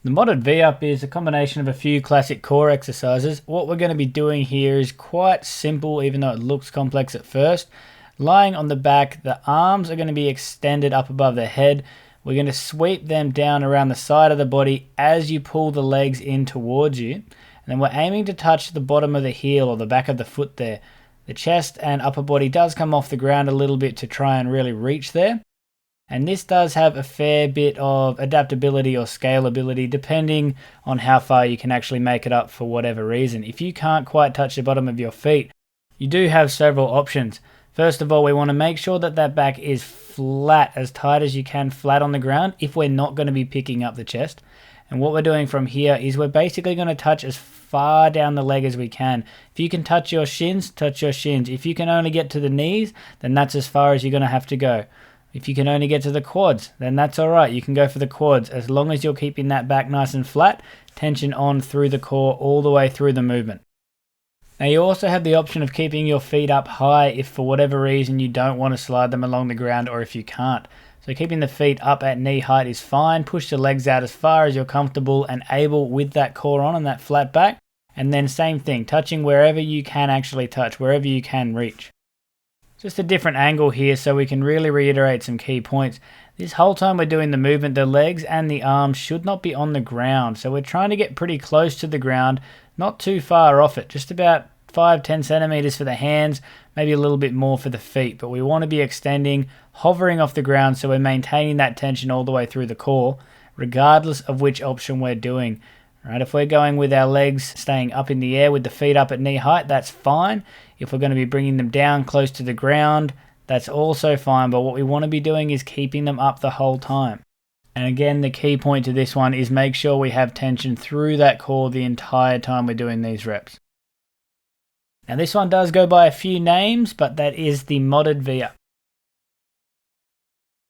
The modded V-up is a combination of a few classic core exercises. What we're going to be doing here is quite simple, even though it looks complex at first. Lying on the back, the arms are going to be extended up above the head. We're going to sweep them down around the side of the body as you pull the legs in towards you. And then we're aiming to touch the bottom of the heel or the back of the foot there. The chest and upper body does come off the ground a little bit to try and really reach there. And this does have a fair bit of adaptability or scalability depending on how far you can actually make it up for whatever reason. If you can't quite touch the bottom of your feet, you do have several options. First of all, we want to make sure that that back is flat, as tight as you can, flat on the ground if we're not going to be picking up the chest. And what we're doing from here is we're basically going to touch as far down the leg as we can. If you can touch your shins, touch your shins. If you can only get to the knees, then that's as far as you're going to have to go. If you can only get to the quads, then that's alright. You can go for the quads as long as you're keeping that back nice and flat, tension on through the core all the way through the movement. Now you also have the option of keeping your feet up high if for whatever reason you don't want to slide them along the ground or if you can't. So keeping the feet up at knee height is fine. Push the legs out as far as you're comfortable and able with that core on and that flat back. And then same thing, touching wherever you can actually touch, wherever you can reach. Just a different angle here so we can really reiterate some key points. This whole time we're doing the movement, the legs and the arms should not be on the ground. So we're trying to get pretty close to the ground, not too far off it, just about 5-10 centimeters for the hands, maybe a little bit more for the feet. But we want to be extending, hovering off the ground so we're maintaining that tension all the way through the core, regardless of which option we're doing. Right, if we're going with our legs staying up in the air with the feet up at knee height, that's fine. If we're going to be bringing them down close to the ground, that's also fine. But what we want to be doing is keeping them up the whole time. And again, the key point to this one is make sure we have tension through that core the entire time we're doing these reps. Now this one does go by a few names, but that is the modded V-up.